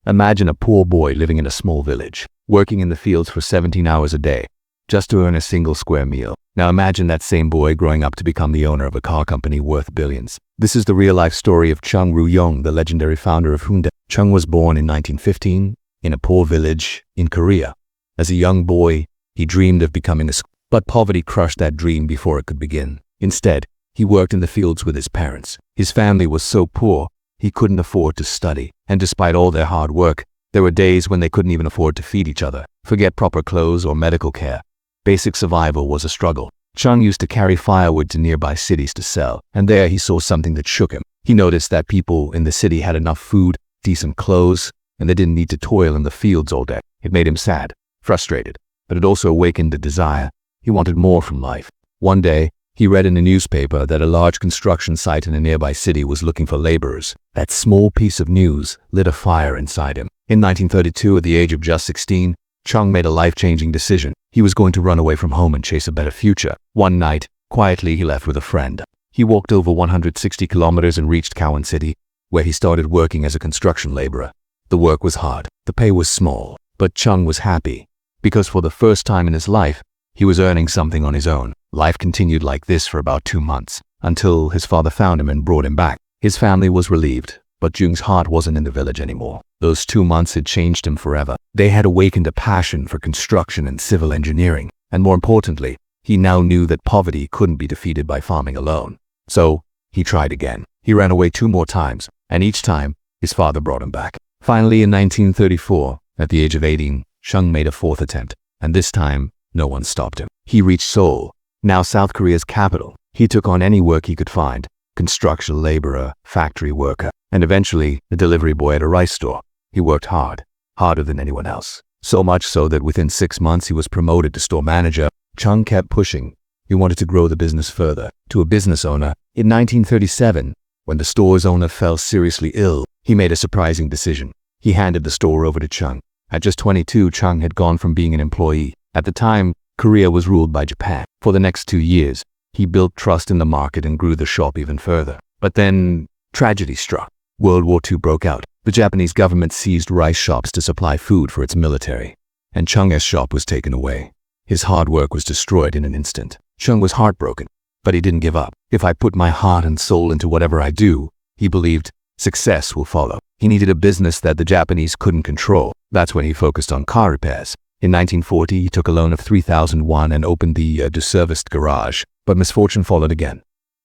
Imagine a poor boy living in a small village, working in the fields for 17 hours a day, just to earn a single square meal. Now imagine that same boy growing up to become the owner of a car company worth billions. This is the real-life story of Chung Ju-Yung, the legendary founder of Hyundai. Chung was born in 1915 in a poor village in Korea. As a young boy, he dreamed of becoming a scholar, but poverty crushed that dream before it could begin. Instead, he worked in the fields with his parents. His family was so poor, he couldn't afford to study. And despite all their hard work, there were days when they couldn't even afford to feed each other. Forget proper clothes or medical care. Basic survival was a struggle. Chung used to carry firewood to nearby cities to sell, and there he saw something that shook him. He noticed that people in the city had enough food, decent clothes, and they didn't need to toil in the fields all day. It made him sad, frustrated, but it also awakened a desire. He wanted more from life. One day, he read in a newspaper that a large construction site in a nearby city was looking for laborers. That small piece of news lit a fire inside him. In 1932, at the age of just 16, Chung made a life-changing decision. He was going to run away from home and chase a better future. One night, quietly, he left with a friend. He walked over 160 kilometers and reached Kawan City, where he started working as a construction laborer. The work was hard. The pay was small. But Chung was happy, because for the first time in his life, he was earning something on his own. Life continued like this for about 2 months, until his father found him and brought him back. His family was relieved, but Jung's heart wasn't in the village anymore. Those 2 months had changed him forever. They had awakened a passion for construction and civil engineering, and more importantly, he now knew that poverty couldn't be defeated by farming alone. So, he tried again. He ran away 2 more times, and each time, his father brought him back. Finally, in 1934, at the age of 18, Chung made a 4th attempt, and this time, no one stopped him. He reached Seoul, now South Korea's capital. He took on any work he could find: construction laborer, factory worker, and eventually a delivery boy at a rice store. He worked hard, harder than anyone else. So much so that within 6 months he was promoted to store manager. Chung kept pushing. He wanted to grow the business further, to a business owner. In 1937, when the store's owner fell seriously ill, he made a surprising decision. He handed the store over to Chung. At just 22, Chung had gone from being an employee. At the time, Korea was ruled by Japan. For the next 2 years, he built trust in the market and grew the shop even further. But then, tragedy struck. World War II broke out. The Japanese government seized rice shops to supply food for its military, and Chung's shop was taken away. His hard work was destroyed in an instant. Chung was heartbroken, but he didn't give up. If I put my heart and soul into whatever I do, he believed, success will follow. He needed a business that the Japanese couldn't control. That's when he focused on car repairs. In 1940, he took a loan of 3,000 won and opened the deserviced garage, but misfortune followed again.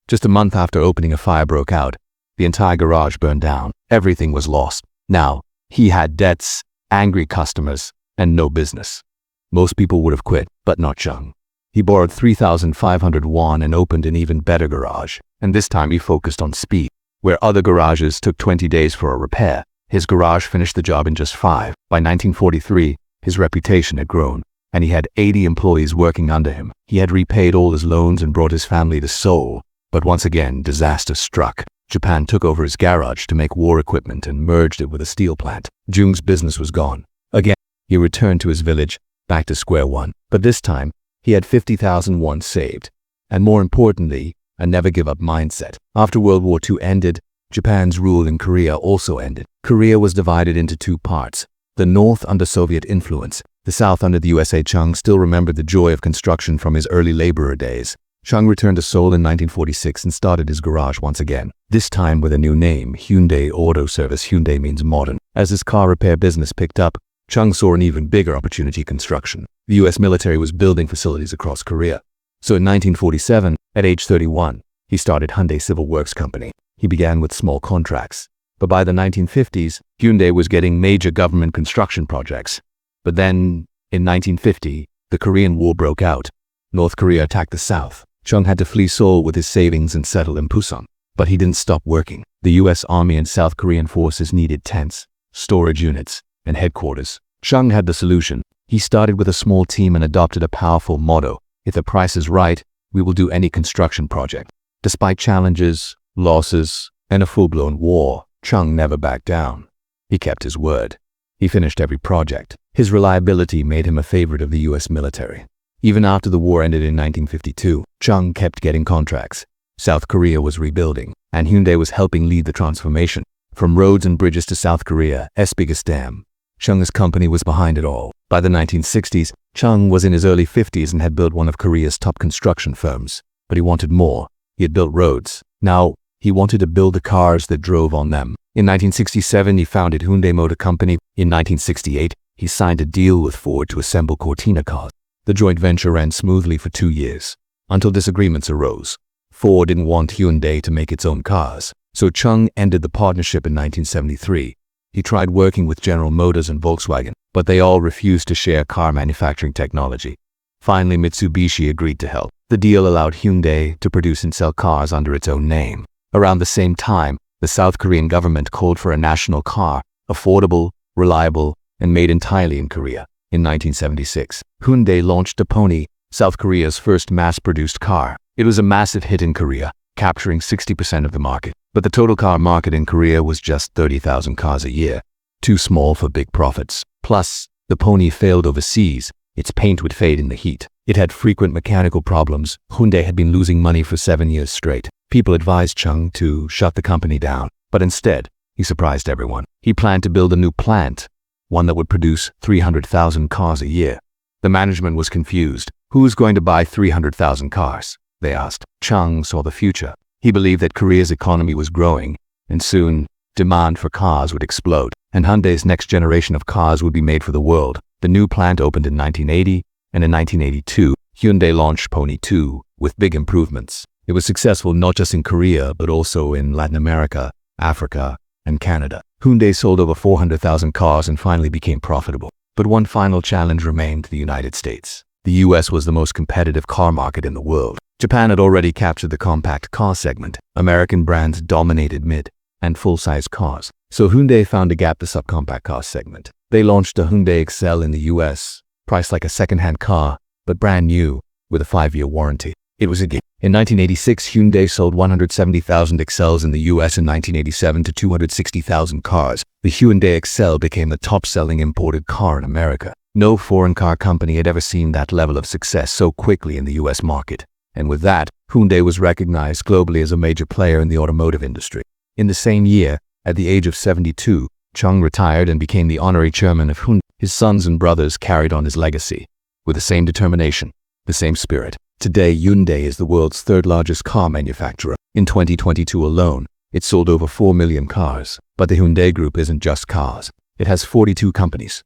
Just a month after opening, a fire broke out. The entire garage burned down. Everything was lost. Now, he had debts, angry customers, and no business. Most people would have quit, but not Chung. He borrowed 3,500 won and opened an even better garage, and this time he focused on speed. Where other garages took 20 days for a repair, his garage finished the job in just 5. By 1943, his reputation had grown, and he had 80 employees working under him. He had repaid all his loans and brought his family to Seoul, but once again, disaster struck. Japan took over his garage to make war equipment and merged it with a steel plant. Jung's business was gone. Again, he returned to his village, back to square one. But this time, he had 50,000 won saved. And more importantly, a never-give-up mindset. After World War II ended, Japan's rule in Korea also ended. Korea was divided into 2 parts. The North under Soviet influence, the South under the USA. Chung still remembered the joy of construction from his early laborer days. Chung returned to Seoul in 1946 and started his garage once again, this time with a new name, Hyundai Auto Service. Hyundai means modern. As his car repair business picked up, Chung saw an even bigger opportunity: construction. The US military was building facilities across Korea. So in 1947, at age 31, he started Hyundai Civil Works Company. He began with small contracts, but by the 1950s, Hyundai was getting major government construction projects. But then, in 1950, the Korean War broke out. North Korea attacked the South. Chung had to flee Seoul with his savings and settle in Busan. But he didn't stop working. The US Army and South Korean forces needed tents, storage units, and headquarters. Chung had the solution. He started with a small team and adopted a powerful motto: if the price is right, we will do any construction project. Despite challenges, losses, and a full-blown war, Chung never backed down. He kept his word. He finished every project. His reliability made him a favorite of the US military. Even after the war ended in 1952, Chung kept getting contracts. South Korea was rebuilding, and Hyundai was helping lead the transformation. From roads and bridges to South Korea's biggest dam, Chung's company was behind it all. By the 1960s, Chung was in his early 50s and had built one of Korea's top construction firms. But he wanted more. He had built roads. Now, he wanted to build the cars that drove on them. In 1967, he founded Hyundai Motor Company. In 1968, he signed a deal with Ford to assemble Cortina cars. The joint venture ran smoothly for 2 years, until disagreements arose. Ford didn't want Hyundai to make its own cars, so Chung ended the partnership in 1973. He tried working with General Motors and Volkswagen, but they all refused to share car manufacturing technology. Finally, Mitsubishi agreed to help. The deal allowed Hyundai to produce and sell cars under its own name. Around the same time, the South Korean government called for a national car, affordable, reliable, and made entirely in Korea. In 1976, Hyundai launched the Pony, South Korea's first mass-produced car. It was a massive hit in Korea, capturing 60% of the market. But the total car market in Korea was just 30,000 cars a year, too small for big profits. Plus, the Pony failed overseas. Its paint would fade in the heat. It had frequent mechanical problems. Hyundai had been losing money for 7 years straight. People advised Chung to shut the company down, but instead, he surprised everyone. He planned to build a new plant, one that would produce 300,000 cars a year. The management was confused. Who's going to buy 300,000 cars? They asked. Chung saw the future. He believed that Korea's economy was growing, and soon, demand for cars would explode, and Hyundai's next generation of cars would be made for the world. The new plant opened in 1980, and in 1982, Hyundai launched Pony 2 with big improvements. It was successful not just in Korea, but also in Latin America, Africa, and Canada. Hyundai sold over 400,000 cars and finally became profitable. But one final challenge remained: the United States. The US was the most competitive car market in the world. Japan had already captured the compact car segment. American brands dominated mid and full-size cars. So Hyundai found a gap: the subcompact car segment. They launched the Hyundai Excel in the US, priced like a second-hand car, but brand new, with a 5-year warranty. It was a game. In 1986, Hyundai sold 170,000 Excels in the US. In 1987 to 260,000 cars. The Hyundai Excel became the top-selling imported car in America. No foreign car company had ever seen that level of success so quickly in the US market. And with that, Hyundai was recognized globally as a major player in the automotive industry. In the same year, at the age of 72, Chung retired and became the honorary chairman of Hyundai. His sons and brothers carried on his legacy, with the same determination, the same spirit. Today, Hyundai is the world's third-largest car manufacturer. In 2022 alone, it sold over 4 million cars. But the Hyundai Group isn't just cars. It has 42 companies.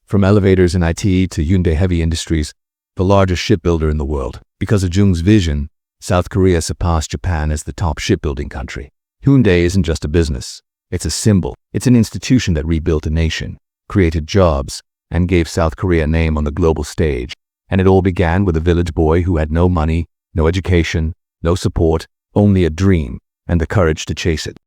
From elevators and IT to Hyundai Heavy Industries, the largest shipbuilder in the world. Because of Jung's vision, South Korea surpassed Japan as the top shipbuilding country. Hyundai isn't just a business. It's a symbol. It's an institution that rebuilt a nation, created jobs, and gave South Korea a name on the global stage. And it all began with a village boy who had no money, no education, no support, only a dream, and the courage to chase it.